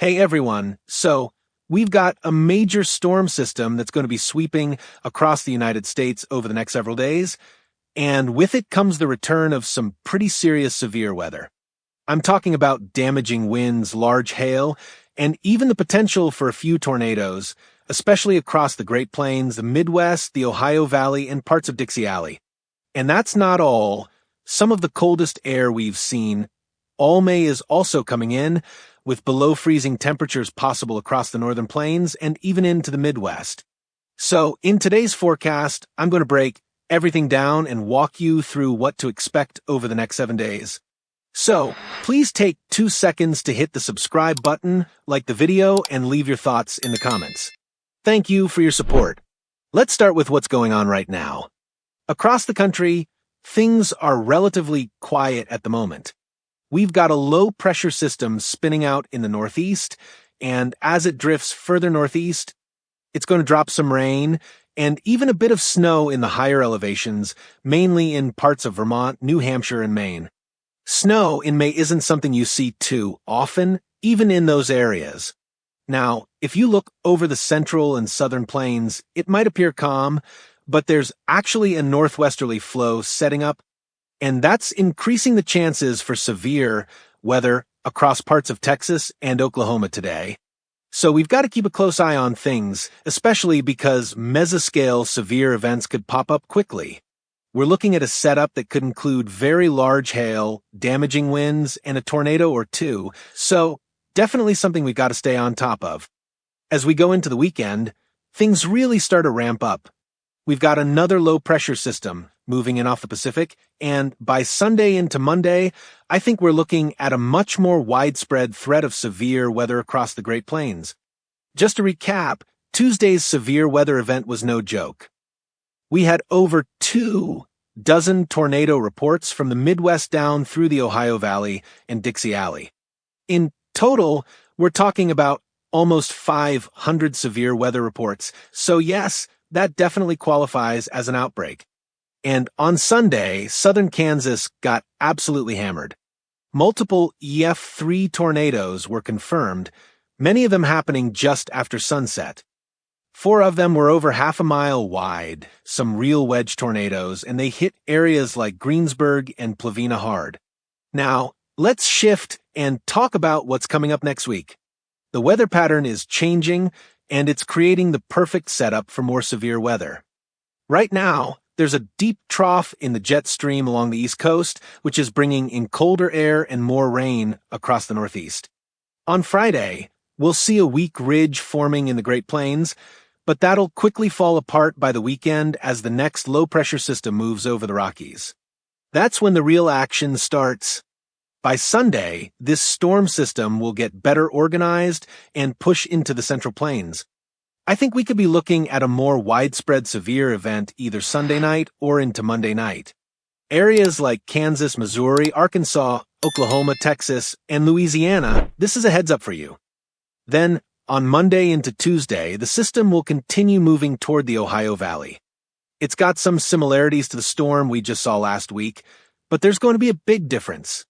Hey everyone, so we've got a major storm system that's going to be sweeping across the United States over the next several days, and with it comes the return of some pretty serious severe weather. I'm talking about damaging winds, large hail, and even the potential for a few tornadoes, especially across the Great Plains, the Midwest, the Ohio Valley, and parts of Dixie Alley. And that's not all. Some of the coldest air we've seen. All May is also coming in, with below freezing temperatures possible across the northern plains and even into the Midwest. So, in today's forecast, I'm going to break everything down and walk you through what to expect over the next 7 days. So, please take 2 seconds to hit the subscribe button, like the video, and leave your thoughts in the comments. Thank you for your support. Let's start with what's going on right now. Across the country, things are relatively quiet at the moment. We've got a low-pressure system spinning out in the northeast, and as it drifts further northeast, it's going to drop some rain and even a bit of snow in the higher elevations, mainly in parts of Vermont, New Hampshire, and Maine. Snow in May isn't something you see too often, even in those areas. Now, if you look over the central and southern plains, it might appear calm, but there's actually a northwesterly flow setting up, and that's increasing the chances for severe weather across parts of Texas and Oklahoma today. So we've got to keep a close eye on things, especially because mesoscale severe events could pop up quickly. We're looking at a setup that could include very large hail, damaging winds, and a tornado or two, so definitely something we've got to stay on top of. As we go into the weekend, things really start to ramp up. We've got another low-pressure system moving in off the Pacific, and by Sunday into Monday, I think we're looking at a much more widespread threat of severe weather across the Great Plains. Just to recap, Tuesday's severe weather event was no joke. We had over 24 tornado reports from the Midwest down through the Ohio Valley and Dixie Alley. In total, we're talking about almost 500 severe weather reports, so yes, that definitely qualifies as an outbreak. And on Sunday, southern Kansas got absolutely hammered. Multiple EF3 tornadoes were confirmed, many of them happening just after sunset. 4 of them were over half a mile wide, some real wedge tornadoes, and they hit areas like Greensburg and Plavina hard. Now, let's shift and talk about what's coming up next week. The weather pattern is changing, and it's creating the perfect setup for more severe weather. Right now, there's a deep trough in the jet stream along the East Coast, which is bringing in colder air and more rain across the Northeast. On Friday, we'll see a weak ridge forming in the Great Plains, but that'll quickly fall apart by the weekend as the next low-pressure system moves over the Rockies. That's when the real action starts. By Sunday, this storm system will get better organized and push into the Central Plains. I think we could be looking at a more widespread severe event either Sunday night or into Monday night. Areas like Kansas, Missouri, Arkansas, Oklahoma, Texas, and Louisiana, this is a heads up for you. Then, on Monday into Tuesday, the system will continue moving toward the Ohio Valley. It's got some similarities to the storm we just saw last week, but there's going to be a big difference.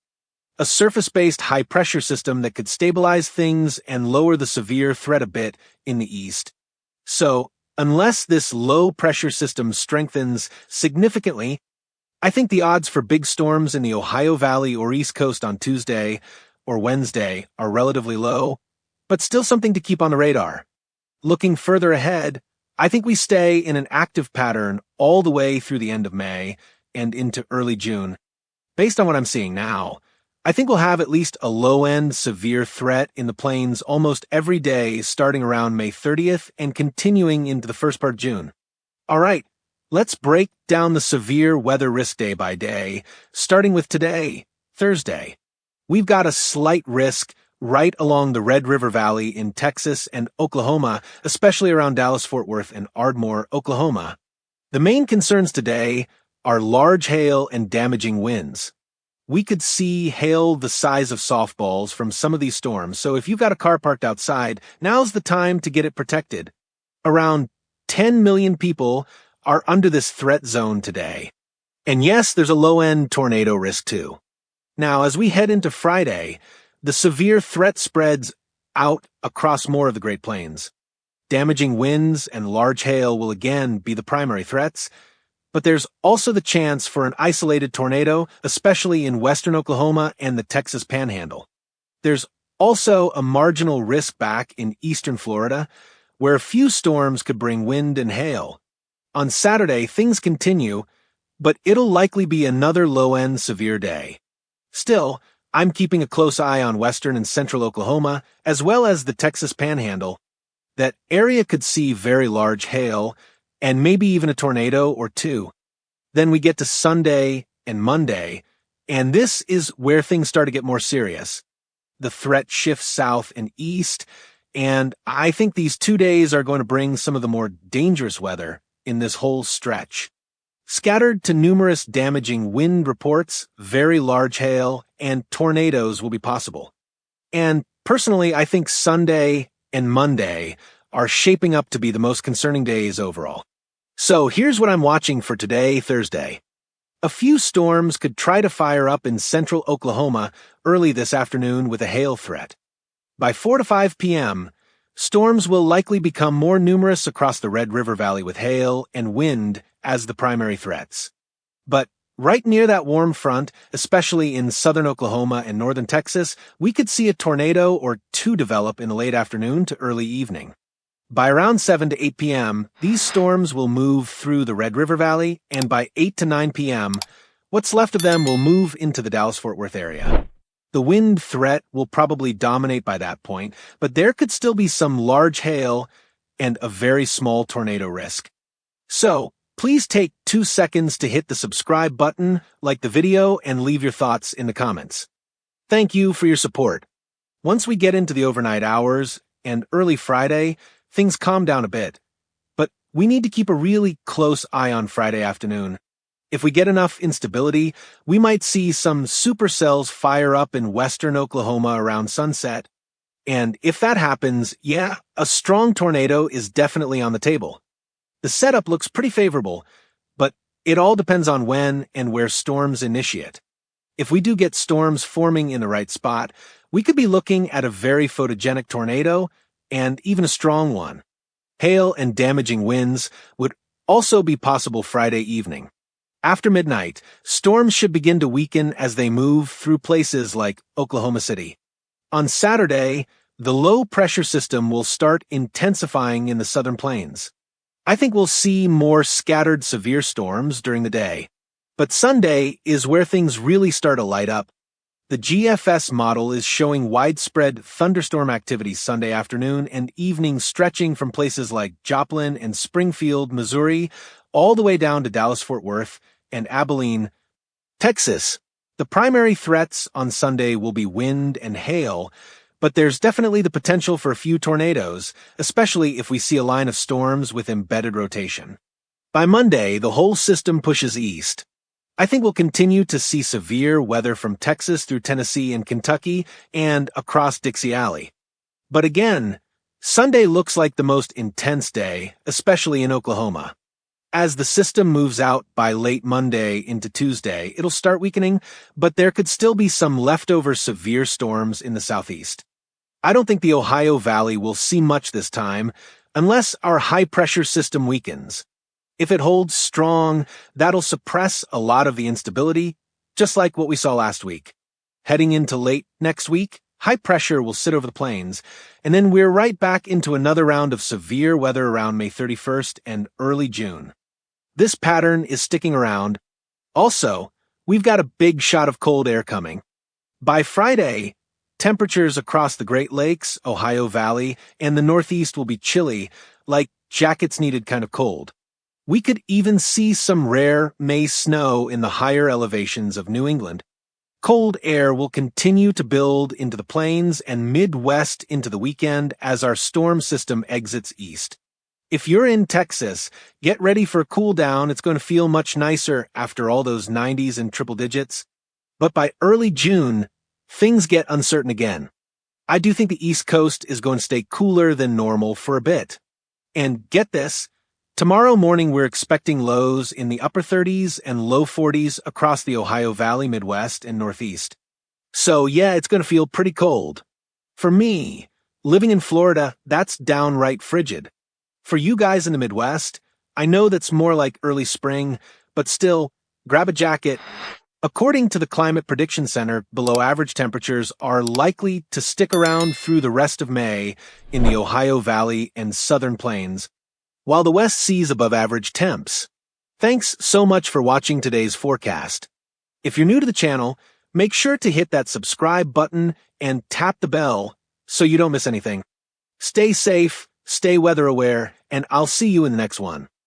A surface-based high-pressure system that could stabilize things and lower the severe threat a bit in the east. So, unless this low-pressure system strengthens significantly, I think the odds for big storms in the Ohio Valley or East Coast on Tuesday or Wednesday are relatively low, but still something to keep on the radar. Looking further ahead, I think we stay in an active pattern all the way through the end of May and into early June. Based on what I'm seeing now, I think we'll have at least a low-end severe threat in the plains almost every day starting around May 30th and continuing into the first part of June. All right, let's break down the severe weather risk day by day, starting with today, Thursday. We've got a slight risk right along the Red River Valley in Texas and Oklahoma, especially around Dallas-Fort Worth and Ardmore, Oklahoma. The main concerns today are large hail and damaging winds. We could see hail the size of softballs from some of these storms, so if you've got a car parked outside, now's the time to get it protected. Around 10 million people are under this threat zone today. And yes, there's a low-end tornado risk too. Now, as we head into Friday, the severe threat spreads out across more of the Great Plains. Damaging winds and large hail will again be the primary threats, but there's also the chance for an isolated tornado, especially in western Oklahoma and the Texas Panhandle. There's also a marginal risk back in eastern Florida, where a few storms could bring wind and hail. On Saturday, things continue, but it'll likely be another low-end severe day. Still, I'm keeping a close eye on western and central Oklahoma, as well as the Texas Panhandle. That area could see very large hail, and maybe even a tornado or two. Then we get to Sunday and Monday, and this is where things start to get more serious. The threat shifts south and east, and I think these 2 days are going to bring some of the more dangerous weather in this whole stretch. Scattered to numerous damaging wind reports, very large hail, and tornadoes will be possible. And personally, I think Sunday and Monday are shaping up to be the most concerning days overall. So here's what I'm watching for today, Thursday. A few storms could try to fire up in central Oklahoma early this afternoon with a hail threat. By 4 to 5 p.m., storms will likely become more numerous across the Red River Valley with hail and wind as the primary threats. But right near that warm front, especially in southern Oklahoma and northern Texas, we could see a tornado or two develop in the late afternoon to early evening. By around 7 to 8 p.m., these storms will move through the Red River Valley, and by 8 to 9 p.m., what's left of them will move into the Dallas-Fort Worth area. The wind threat will probably dominate by that point, but there could still be some large hail and a very small tornado risk. So, please take 2 seconds to hit the subscribe button, like the video, and leave your thoughts in the comments. Thank you for your support. Once we get into the overnight hours and early Friday, things calm down a bit. But we need to keep a really close eye on Friday afternoon. If we get enough instability, we might see some supercells fire up in western Oklahoma around sunset. And if that happens, yeah, a strong tornado is definitely on the table. The setup looks pretty favorable, but it all depends on when and where storms initiate. If we do get storms forming in the right spot, we could be looking at a very photogenic tornado and even a strong one. Hail and damaging winds would also be possible Friday evening. After midnight, storms should begin to weaken as they move through places like Oklahoma City. On Saturday, the low-pressure system will start intensifying in the southern plains. I think we'll see more scattered severe storms during the day. But Sunday is where things really start to light up. The GFS model is showing widespread thunderstorm activity Sunday afternoon and evening, stretching from places like Joplin and Springfield, Missouri, all the way down to Dallas-Fort Worth and Abilene, Texas. The primary threats on Sunday will be wind and hail, but there's definitely the potential for a few tornadoes, especially if we see a line of storms with embedded rotation. By Monday, the whole system pushes east. I think we'll continue to see severe weather from Texas through Tennessee and Kentucky and across Dixie Alley. But again, Sunday looks like the most intense day, especially in Oklahoma. As the system moves out by late Monday into Tuesday, it'll start weakening, but there could still be some leftover severe storms in the southeast. I don't think the Ohio Valley will see much this time, unless our high-pressure system weakens. If it holds strong, that'll suppress a lot of the instability, just like what we saw last week. Heading into late next week, high pressure will sit over the plains, and then we're right back into another round of severe weather around May 31st and early June. This pattern is sticking around. Also, we've got a big shot of cold air coming. By Friday, temperatures across the Great Lakes, Ohio Valley, and the Northeast will be chilly, like jackets needed kind of cold. We could even see some rare May snow in the higher elevations of New England. Cold air will continue to build into the plains and Midwest into the weekend as our storm system exits east. If you're in Texas, get ready for a cool down. It's going to feel much nicer after all those 90s and triple digits. But by early June, things get uncertain again. I do think the East Coast is going to stay cooler than normal for a bit. And get this, tomorrow morning we're expecting lows in the upper 30s and low 40s across the Ohio Valley, Midwest, and Northeast. So yeah, it's going to feel pretty cold. For me, Living in Florida, that's downright frigid. For you guys in the Midwest, I know that's more like early spring, but still, grab a jacket. According to the Climate Prediction Center, below average temperatures are likely to stick around through the rest of May in the Ohio Valley and Southern Plains, while the West sees above average temps. Thanks so much for watching today's forecast. If you're new to the channel, make sure to hit that subscribe button and tap the bell so you don't miss anything. Stay safe, stay weather aware, and I'll see you in the next one.